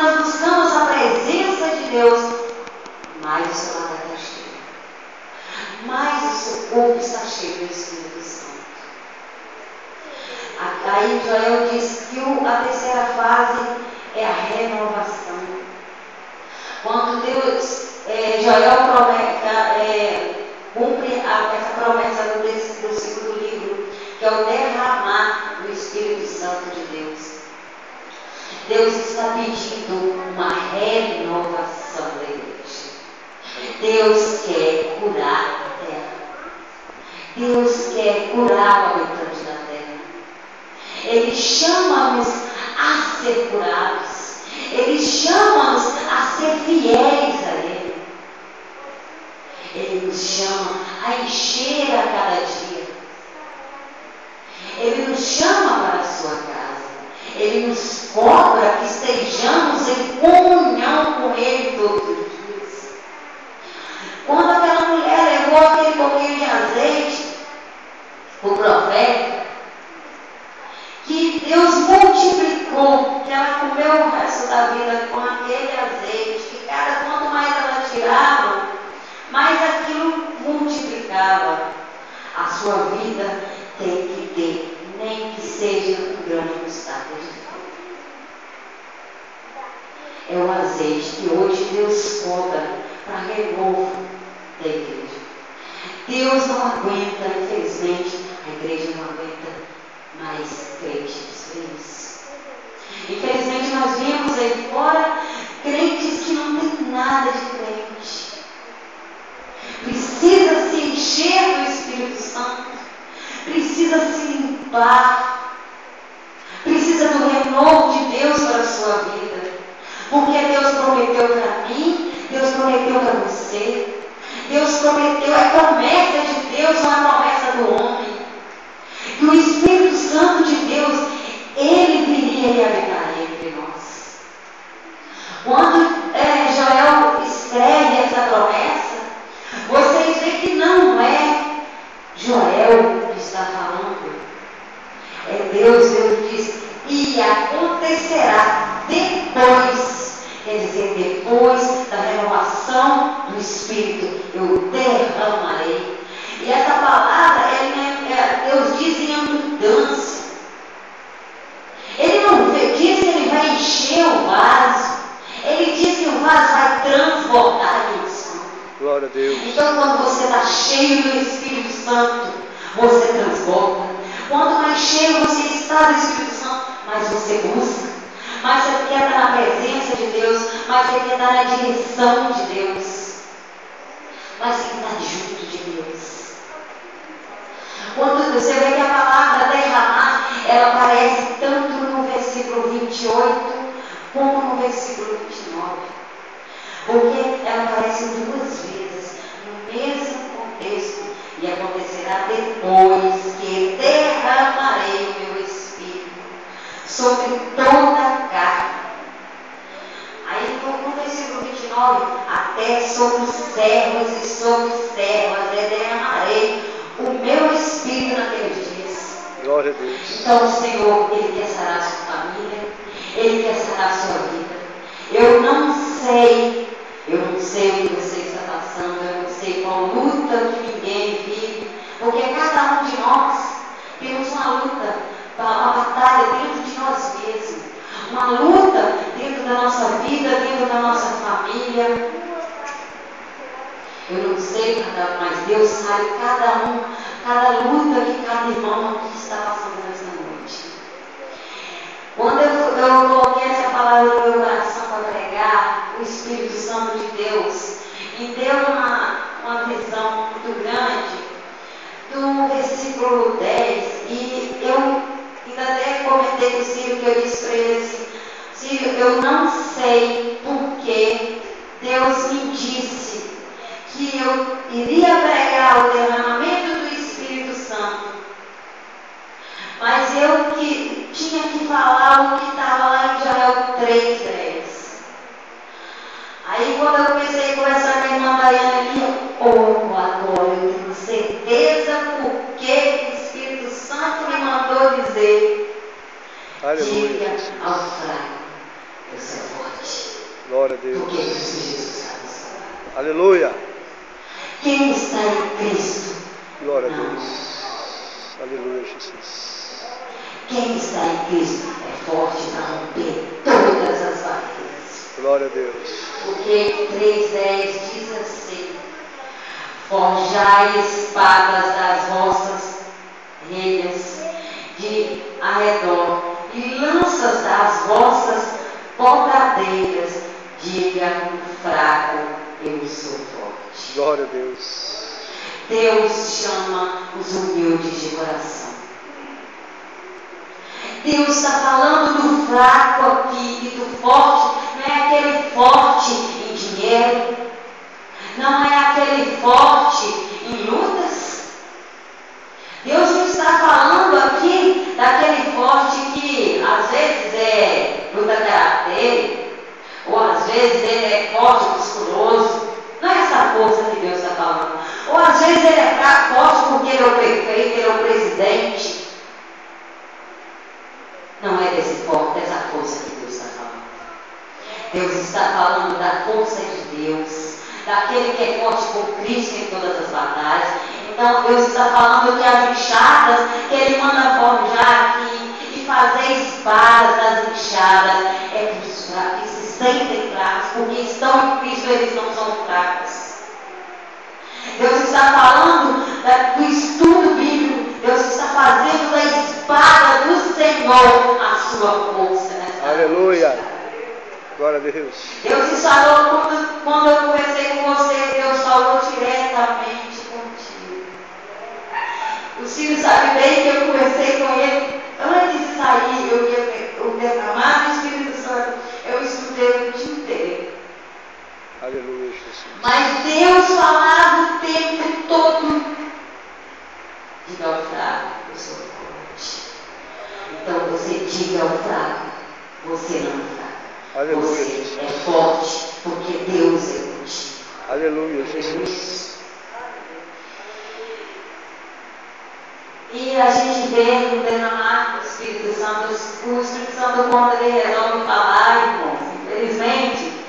nós buscamos a presença de Deus, mais o seu lado está cheio. Mais o seu corpo está cheio do Espírito Santo. Aí Joel diz que a terceira fase é a renovação. Quando Joel cumpre essa promessa do segundo livro, que é o derramar do Espírito Santo de Deus. Deus está pedindo uma renovação da igreja. Deus quer curar a terra. Deus quer curar o habitante da terra. Ele chama-nos a ser curados. Ele chama-nos a ser fiéis a Ele. Ele nos chama a encher a cada dia. Ele nos chama para a sua casa. Ele nos cobra que estejamos em comunhão com Ele todos os dias. Quando aquela mulher levou aquele pouquinho de azeite para o profeta, que Deus multiplicou, que ela comeu o resto da vida com aquele azeite, que quanto mais ela tirava, mais aquilo multiplicava. A sua vida tem que ter, nem que seja um grande mostarda de fome. É o azeite que hoje Deus cobra para renovo da igreja. Deus não aguenta, infelizmente, a igreja não aguenta mais crentes felizes. Infelizmente nós vemos aí fora crentes que não tem nada de crente. Precisa se encher do Espírito Santo, precisa se limpar, precisa do renovo de Deus para a sua vida, porque Deus prometeu para mim, Deus prometeu para você, Deus prometeu, é promessa de Deus, não é promessa do homem, que o Espírito Santo de Deus, Ele viria e habitaria entre nós. Quando Joel escreve essa promessa, vocês veem que não é Joel que está falando, é Deus. Deus diz, e acontecerá depois, quer dizer, depois da renovação do Espírito, eu derramarei. E essa palavra, Deus diz em abundância. Ele não diz que Ele vai encher o vaso, Ele diz que o vaso vai transbordar em unção. Glória a Deus. Então, quando você está cheio do Espírito Santo, você transborda. Quanto mais cheio você está do Espírito Santo, mais você busca, mais você quer estar na presença de Deus, mais você quer estar na direção de Deus, mais você quer estar junto de Deus. Quando você vê que a palavra derramar, ela aparece tanto no versículo 28 como no versículo 29. Porque ela aparece duas vezes no mesmo contexto. E acontecerá depois que derramarei o meu Espírito sobre toda a carne. Aí no versículo 29, até sobre os servos e sobre servas derramarei o meu Espírito naqueles dias. Glória a Deus. Então o Senhor, Ele quer sarar a sua família, Ele quer sarar a sua vida. Eu não sei o que você está passando, eu não sei qual luta que ninguém vive, porque cada um de nós temos uma luta, uma batalha dentro de nós mesmos, uma luta dentro da nossa vida, dentro da nossa família. Eu não sei mas Deus sabe cada luta que cada irmão aqui está passando nesta noite. Quando eu coloquei essa palavra no meu coração para pregar, o Espírito Santo de Deus me deu uma visão muito grande do versículo 10, e eu ainda até comentei com o Círio, que eu disse para ele assim, Círio, eu não sei porque Deus me disse que eu iria pregar o derramamento do Espírito Santo, mas eu que tinha que falar o que estava lá em Joel 3:10. Aí quando eu comecei a conversar com a irmã Daiane ali, agora eu tenho certeza porque o Espírito Santo me mandou dizer, Aleluia. diga ao fraco, eu sou forte. Glória a Deus. Porque Cristo Jesus está no seu lado. Aleluia. Quem está em Cristo? Glória a não. Deus. Aleluia, Jesus. Quem está em Cristo é forte para romper todas as barreiras. Glória a Deus. Porque 3:10 diz assim: forjai espadas das vossas relhas de arredor e lanças das vossas podadeiras. Diga o fraco, eu sou forte. Glória a Deus. Deus chama os humildes de coração. Deus está falando do fraco aqui e do forte. Não é aquele forte em dinheiro, não é aquele forte em lutas. Deus não está falando aqui daquele forte que às vezes luta karatê, ou às vezes ele é forte, musculoso. Não é essa força que Deus está falando. Ou às vezes ele é forte porque ele é o prefeito, ele é o presidente. Não é dessa força que Deus está falando. Deus está falando da força de Deus, daquele que é forte por Cristo em todas as batalhas. Então Deus está falando que as enxadas que Ele manda forjar aqui e fazer espadas das enxadas é para os fracos, que se sentem fracos, porque estão em Cristo, eles não são fracos. Deus está falando do estudo bíblico. Deus está fazendo da espada do Senhor a sua força nessa Aleluia. noite. Glória a Deus. Deus te falou quando eu conversei com você. Deus falou diretamente contigo. O Ciro sabe bem que eu conversei com ele antes de sair. Eu ia o derramar do Espírito Santo. Eu estudei o dia inteiro. Aleluia, Jesus. Mas Deus falava o tempo todo. Diga ao fraco, eu sou forte. Então você diga ao fraco, você não é fraco. Aleluia, Você Jesus. é forte, porque Deus é contigo. Aleluia, Jesus. E a gente vê no derramar do Espírito Santo, o Espírito Santo, quando ele resolve falar, irmãos, infelizmente,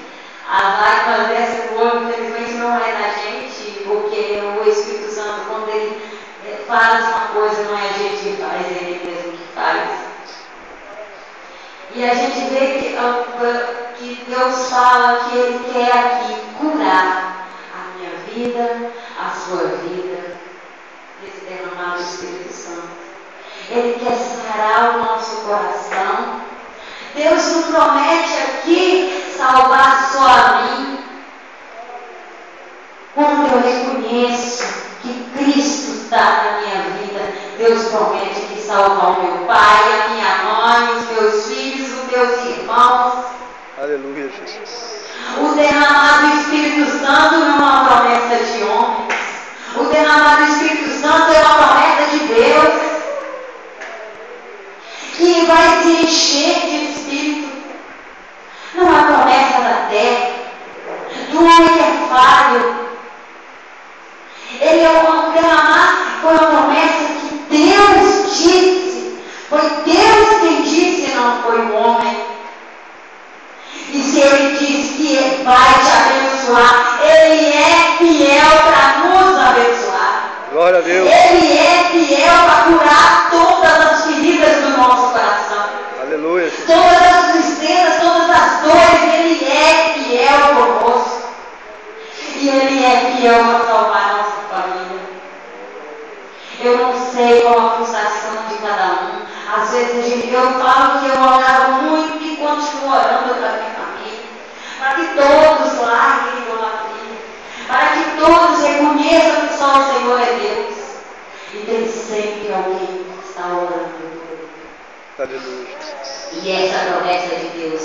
as lágrimas descem do olho, infelizmente não é da gente, porque o Espírito Santo, quando ele faz uma coisa, não é a gente que faz, é ele mesmo que faz. E a gente vê que Deus fala que Ele quer aqui curar a minha vida, a sua vida, esse derramar do Espírito Santo. Ele quer sarar o nosso coração. Deus não promete aqui salvar só a mim. Quando eu reconheço que Cristo está na minha vida, Deus promete que salvar o meu pai, a minha mãe, os meus filhos, os meus irmãos. Aleluia, Jesus. O derramar do Espírito Santo não é uma promessa de homens. O derramar do Espírito Santo é uma promessa de Deus, que vai se encher de Espírito. Não é promessa da terra, do homem que é falho. Ele é uma derramar, foi uma promessa que Deus disse. Foi Deus quem disse, não foi o homem. E se Ele diz que Ele vai te abençoar, Ele é fiel para nos abençoar. Glória a Deus. Ele é fiel para curar todas as feridas do nosso coração. Aleluia, Jesus. Todas as tristezas, todas as dores, Ele é fiel conosco. E Ele é fiel para salvar a nossa família. Eu não sei qual a frustração de cada um. Às vezes eu falo que eu orava muito e continuo orando para minha família. Para que todos larguem a idolatria. Para que todos reconheçam que só o Senhor é Deus. E tem sempre alguém que está orando por ele. Aleluia, Jesus. E essa promessa de Deus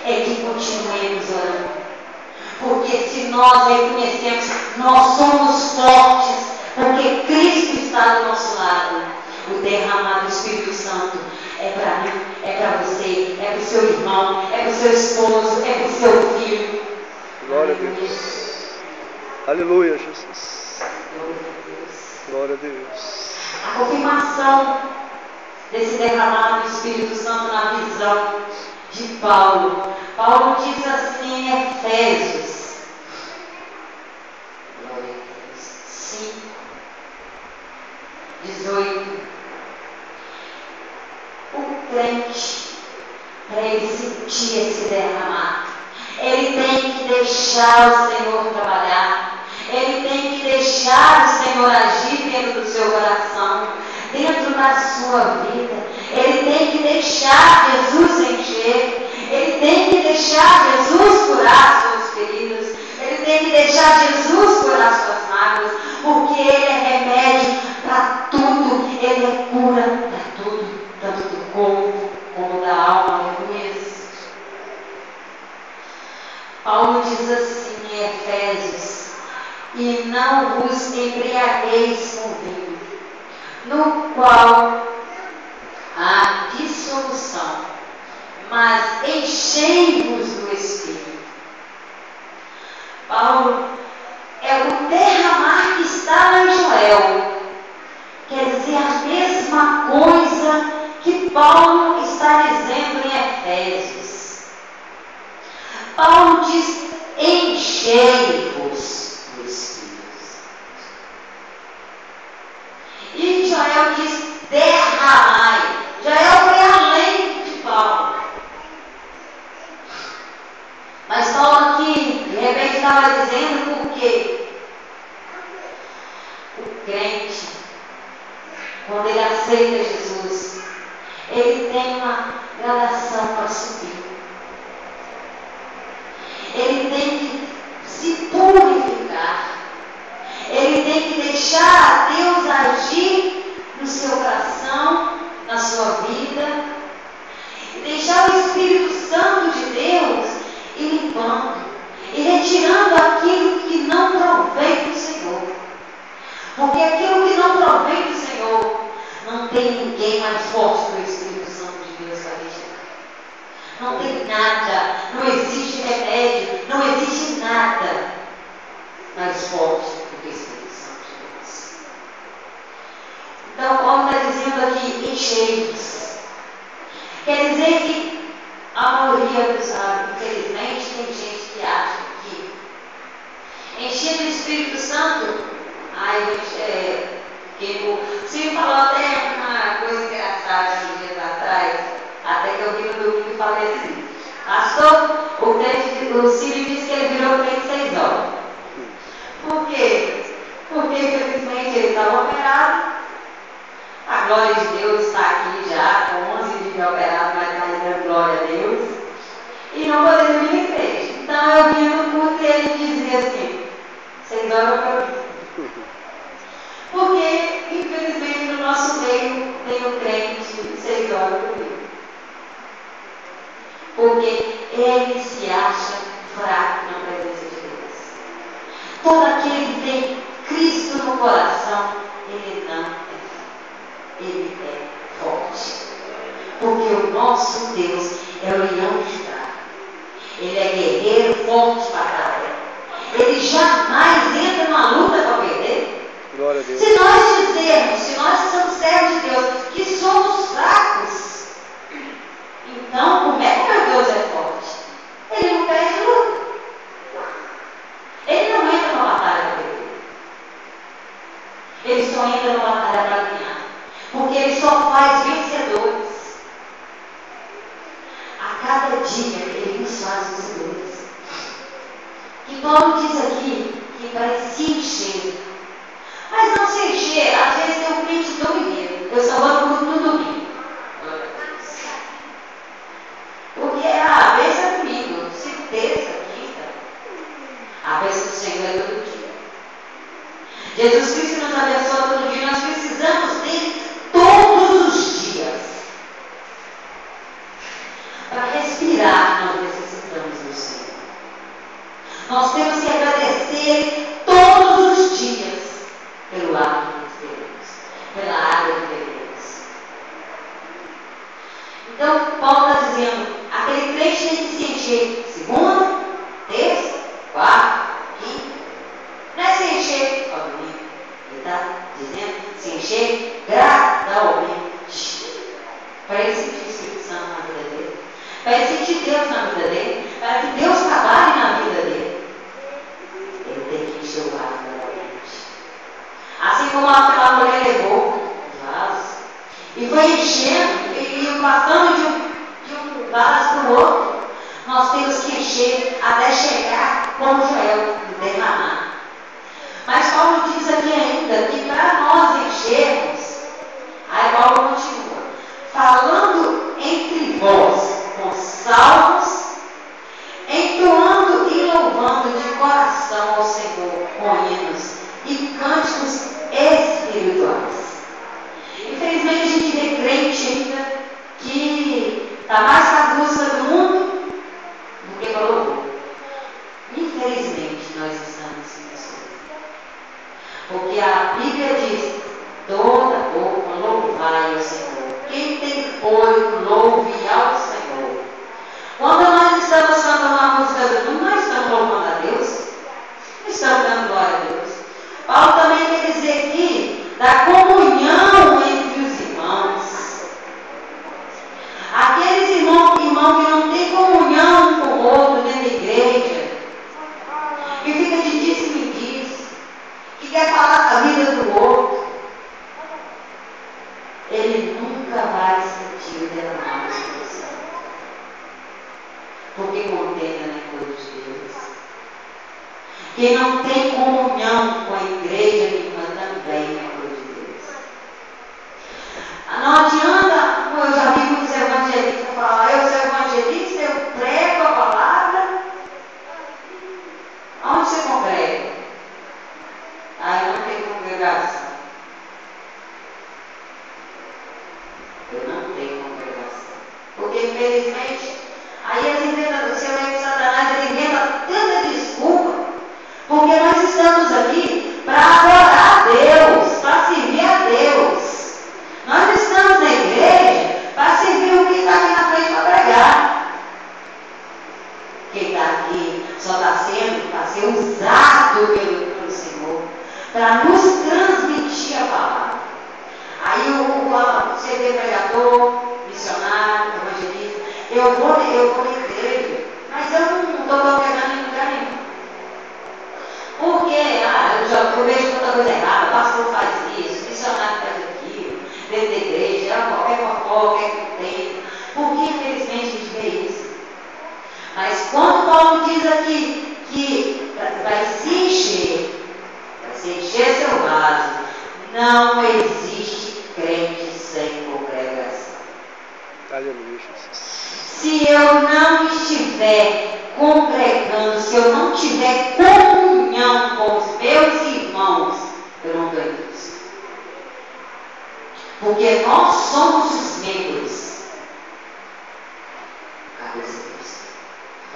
é que continuemos orando. Porque se nós reconhecemos, nós somos fortes, porque Cristo está do nosso lado. O derramar do Espírito Santo é para mim, é para você, é para o seu irmão, é para o seu esposo, é para o seu filho. Glória a Deus. Aleluia, Jesus. Glória a Deus. Glória a Deus. A confirmação desse derramar do Espírito Santo na visão de de Paulo. Paulo diz assim em Efésios 5, 18. O crente, para ele sentir esse derramar, ele tem que deixar o Senhor trabalhar. Ele tem que deixar o Senhor agir dentro do seu coração, dentro da sua vida. Ele tem que deixar Jesus encher. Ele tem que deixar Jesus curar suas feridas. Ele tem que deixar Jesus curar suas mágoas, porque Ele é remédio para tudo. Ele é cura para tudo, tanto do corpo como da alma. Paulo diz assim em Efésios: e não vos embriagueis com vinho, no qual há dissolução, mas enchei-vos do Espírito. Paulo, é o derramar que está em Joel, quer dizer a mesma coisa que Paulo está dizendo em Efésios. Paulo diz: enchei-vos do Espírito. E Joel diz: derramai. Joel foi além de Paulo. Mas Paulo aqui, de repente, estava dizendo por quê? O crente, quando ele aceita Jesus, ele tem uma gradação para subir. Ele tem que se purificar. Ele tem que deixar Deus agir no seu coração, na sua vida. E deixar o Espírito Santo de Deus ir limpando e retirando aquilo que não provém do Senhor. Porque aquilo que não provém do Senhor, não tem ninguém mais forte que o Espírito Santo de Deus para retirar. Não tem nada, não existe remédio, não existe nada mais forte do que o Espírito Santo de Deus. Então, Paulo está dizendo aqui: enchei-vos. Quer dizer que a maioria dos infelizmente, tem gente que acha que encher do Espírito Santo, o Silvio falou até uma coisa engraçada uns dias atrás, até que eu vi no domingo e falei assim: pastor, o Silvio disse que ele virou crente 6 horas. Por quê? Porque infelizmente ele estava operado. A glória de Deus está aqui já, com 11 dias operado, mas está dando glória a Deus. E não podendo vir na igreja. Então eu vinha no culto e ele dizia assim: 6 horas para mim. Porque, infelizmente, no nosso meio tem um crente 6 horas por dia. Porque ele se acha fraco na presença de Deus. Todo aquele que tem Cristo no coração, ele não é fraco, ele é forte. Porque o nosso Deus é o leão de Judá. Ele é guerreiro, forte para caralho. Ele jamais entra numa luta para perder. Glória a Deus. Se nós dizermos, se nós somos servos de Deus, que somos fracos, então como é que meu Deus é forte? Ele não perde luta. Ele não entra numa batalha para perder. Ele só entra numa batalha para ganhar. Porque ele só faz vencedores. A cada dia ele nos faz vencedores. E Paulo diz aqui que para se encher. Mas não se encher, às vezes tem um crente domingo. Eu só vou no culto no domingo. Porque a vez é domingo, se terça, quinta, a bênção do Senhor é todo dia. Jesus Cristo nos abençoa todo dia, nós precisamos dele todos os dias. Para respirar, nós necessitamos do Senhor. Nós temos que agradecer todos os dias pelo ar que bebemos, pela água que bebemos. Então, Paulo está dizendo: aquele crente tem que se encher segunda, terça, quarta, quinta. Não é se encher ao domingo. Ele está dizendo se encher gradualmente. Para ele sentir o Espírito Santo na vida dele. para ele sentir Deus na vida dele, para que Deus trabalhe na vida dele. Ele tem que encher o vaso novamente. Assim como aquela mulher levou o vaso e foi enchendo e passando de um vaso para o outro, nós temos que encher até chegar como Joel, derramar. Mas Paulo diz aqui ainda que para nós enchermos, aí Paulo continua, falando entre vós com salmos, entoando e louvando de coração ao Senhor com hinos e cânticos espirituais. Infelizmente a gente vê crente ainda que está mais com as músicas do mundo do que com o louvor. Infelizmente nós estamos nisso. Porque a Bíblia diz, toda boca louvai ao Senhor. Quem tem olho, louve ao Senhor. Quando nós estamos cantando a música do mundo, nós estamos louvando a Deus. Nós estamos dando glória a Deus. Paulo também quer dizer aqui da comunhão entre os irmãos. Aqueles irmãos que não têm comunhão um com o outro dentro da igreja, que fica de disse-me diz, que quer falar da vida do outro, ele nunca vai sentir o derramar do Espírito Santo. Porque contenda na coisa de Deus. Quem não tem comunhão com a igreja nenhuma também é coisa de Deus. Não adianta, como eu já vi muitos evangelistas falar, eu sou evangelista, eu prego a palavra. Onde você congrega? Eu não tenho congregação. Eu não tenho congregação. Porque infelizmente, aí eles inventam, o seu amigo Satanás, ele inventa tanta desculpa. Porque nós estamos aqui para adorar a Deus, para servir a Deus. Nós estamos na igreja para servir o que está aqui na frente para pregar. Quem está aqui só está sendo para ser usado pelo Senhor, para nos transmitir a palavra. Aí você vê pregador, missionário, evangelista, eu vou na igreja, mas eu não estou congregando em lugar nenhum. Porque eu vejo tanta coisa errada, o pastor faz isso, o missionário faz aquilo, dentro da igreja, é fofoca, é contento. Porque infelizmente a gente vê isso. Mas quando Paulo diz aqui que vai se encher seu vaso, não existe crente sem congregação. Aleluia, Jesus. Se eu não estiver congregando, se eu não tiver comunhão com os meus irmãos, eu não estou em Cristo. Porque nós somos os membros. Cabeça de Cristo.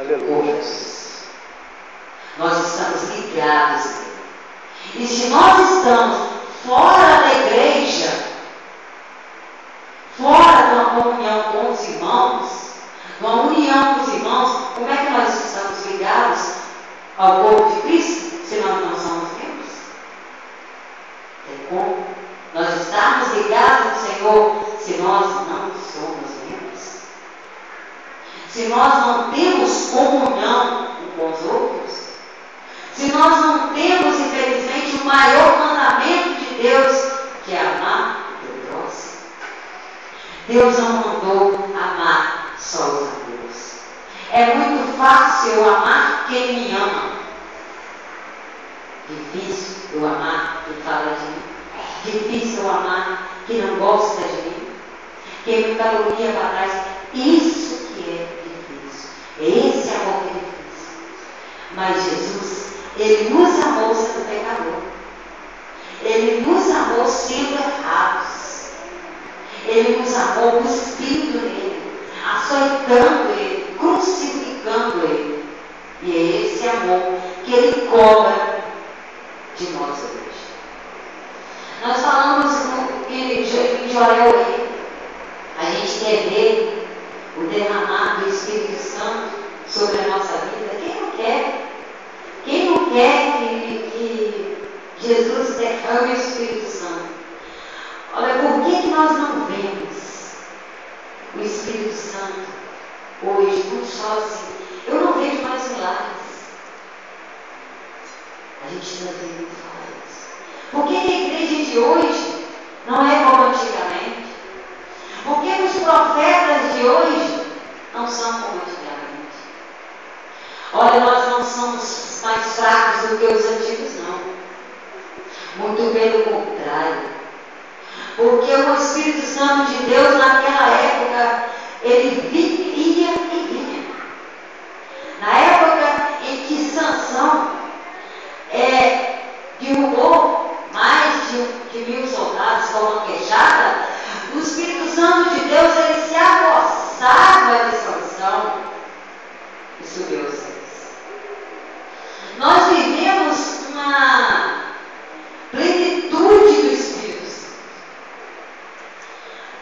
Aleluia. Nós estamos ligados. E se nós estamos fora da igreja, fora de uma comunhão com os irmãos, uma união com os irmãos, como é que nós estamos ligados ao corpo de Cristo, se nós não somos membros? Tem como? Nós estamos ligados ao Senhor se nós não somos membros? Se nós não temos comunhão com os outros? Se nós não temos, infelizmente, o maior mandamento de Deus, que é amar o teu próximo? Deus não mandou amar só os amigos. É muito fácil eu amar quem me ama. Difícil eu amar quem fala de mim. Difícil eu amar quem não gosta de mim. Quem me caloria para trás. Isso que é difícil. Esse amor que é difícil. Mas Jesus, Ele nos amou sendo pecador. Ele nos amou sendo errados. Ele nos amou cuspindo nele, açoitando ele, crucificando ele. E é esse amor que ele cobra de nós hoje. Nós falamos em Joel aí, a gente quer ver o derramar do Espírito Santo sobre a nossa vida. Quem não quer? Quem não quer que Jesus derrame o Espírito Santo? Olha, por que nós não vemos o Espírito Santo hoje, muitos falam assim, eu não vejo mais milagres. A gente também fala isso. Por que a igreja de hoje não é como antigamente? Por que os profetas de hoje não são como antigamente? Olha, nós não somos mais fracos do que os antigos, não. Muito pelo contrário. Porque o Espírito Santo de Deus, naquela época, ele ia e vinha. Na época em que Sansão derrubou mais de 1000 soldados com uma queixada, o Espírito Santo de Deus, ele se apossava de Sansão e subiu os céus. Nós vivemos uma plenitude do Espírito Santo.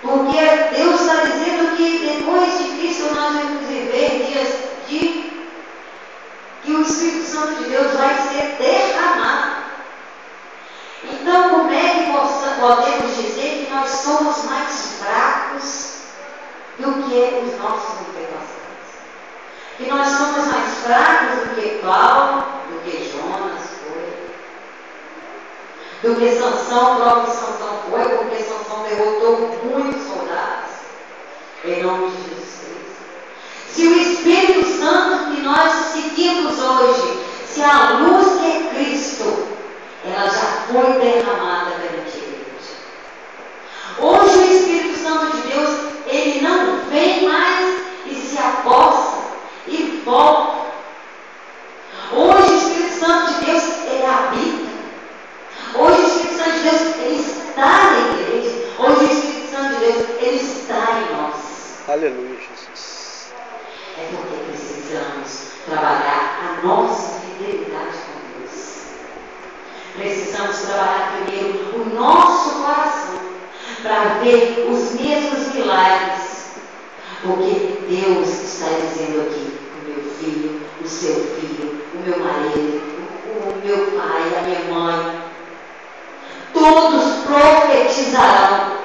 Porque Deus está dizendo que depois de Cristo nós vamos viver dias que o Espírito Santo de Deus vai ser derramado. Então, como é que podemos dizer que nós somos mais fracos do que os nossos antepassados? Que nós somos mais fracos do que Paulo, do que Jonas foi, do que Sansão, o próprio Sansão foi, porque Sansão derrotou muitos soldados, em nome de Jesus Cristo. Se o Espírito Santo que nós seguimos hoje, se a luz que é Cristo, ela já foi derramada perante a igreja. Hoje o Espírito Santo de Deus, ele não vem mais e se aposta e volta. Hoje o Espírito Santo de Deus, ele habita. Hoje o Espírito Santo de Deus, ele está na igreja. Hoje o Espírito Santo de Deus, ele está em nós. Aleluia, Jesus. É porque precisamos trabalhar a nossa fidelidade com Deus. Precisamos trabalhar primeiro o nosso coração para ver os mesmos milagres. Porque Deus está dizendo aqui, o meu filho, o seu filho, o meu marido, o meu pai, a minha mãe, todos profetizarão.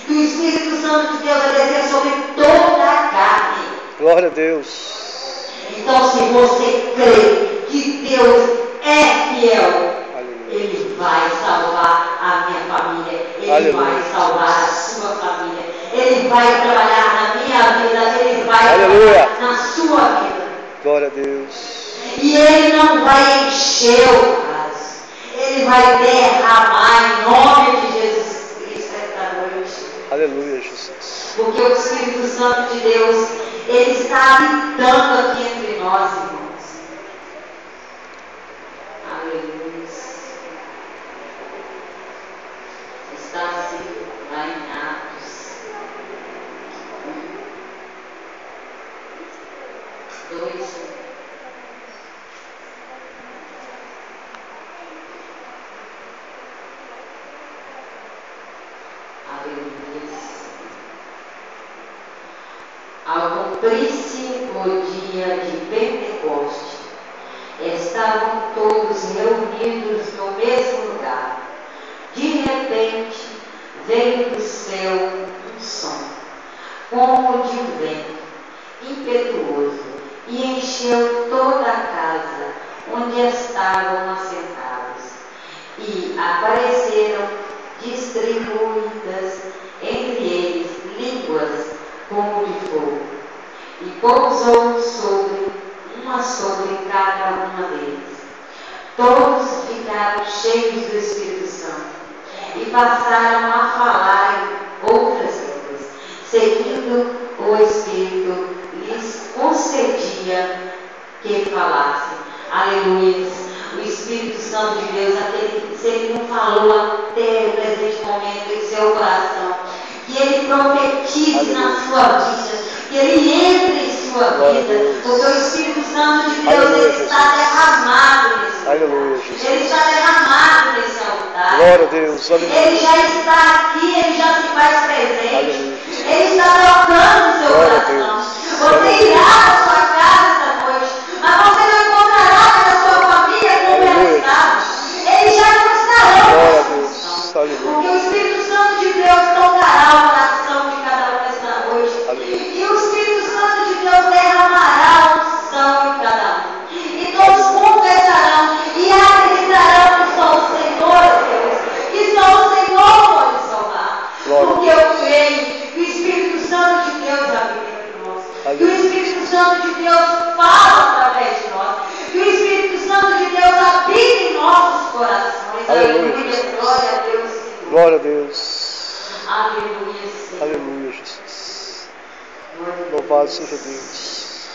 E o Espírito Santo de Deus vai descer sobre toda a carne. Glória a Deus. Então, se você crê que Deus é fiel, Aleluia. Ele vai salvar a minha família, Ele Aleluia. vai salvar a sua família, Ele vai trabalhar na minha vida, Ele vai Aleluia. trabalhar na sua vida. Glória a Deus. E Ele não vai encher o vaso, Ele vai derramar em nome de Jesus Cristo esta noite. Aleluia, Jesus. Porque o Espírito Santo de Deus, ele está habitando aqui entre nós, irmãos. Aleluia. Está assim lá em Atos 2. Ao cumprir-se o dia de Pentecoste, estavam todos reunidos no mesmo lugar. De repente, veio do céu um som, como de um vento impetuoso, e encheu toda a casa onde estavam assentados. E apareceram distribuídas entre eles línguas como de fogo, e pousou sobre cada uma deles. Todos ficaram cheios do Espírito Santo e passaram a falar em outras línguas, seguindo o Espírito lhes concedia que falassem. Aleluia. O Espírito Santo de Deus, aquele que se ele não falou até o presente momento em seu coração, que ele profetize na sua vida, que ele entre em sua vida, porque o Espírito Santo de Deus, ele está derramado nesse lugar. Aleluia, Jesus. Ele está derramado nesse altar. Glória a Deus. Aleluia. Ele já está aqui, ele já se faz presente. Aleluia. Ele está tocando o seu Glória a coração. Deus. Você irá para a sua casa esta noite, mas você não encontrará na sua família como ela Aleluia. estava. Ele já não estará Glória a nessa Deus. função. Aleluia. Porque o Espírito Santo de Deus tocará o coração de cada um esta noite. Aleluia. E o Espírito Santo de Deus Deus. Aleluia, Senhor. Aleluia, Jesus. Glória a Deus. Louvado seja Deus.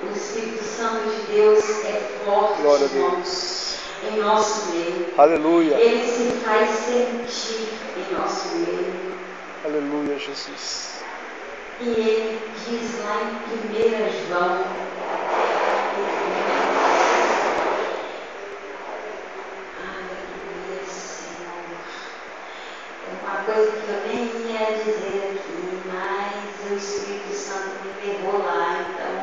O Espírito Santo de Deus é forte, Glória a irmãos, Deus. em nosso meio. Aleluia. Ele se faz sentir em nosso meio. Aleluia, Jesus. E ele diz lá em 1 João, aleluia, Senhor. É uma coisa que eu nem ia dizer aqui, mas o Espírito Santo me levou lá, então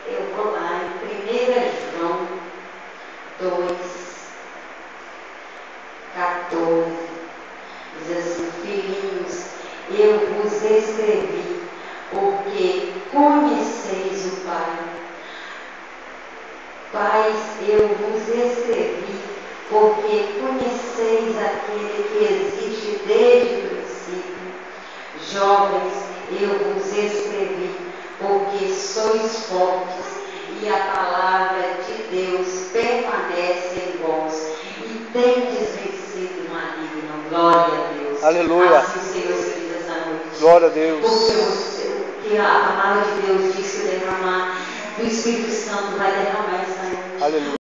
eu vou lá em 1 João 2, 14, diz assim: filhinhos, eu vos escrevi porque conheceis o Pai. Pais, eu vos escrevi porque conheceis aquele que existe desde o princípio. Jovens, eu vos escrevi porque sois fortes e a palavra de Deus permanece em vós e tendes vencido o maligno. Glória a Deus. Aleluia. Assim o Senhor se diz essa noite. Glória a Deus. Porque a palavra de Deus diz que o derramar do Espírito Santo vai derramar essa noite. Aleluia.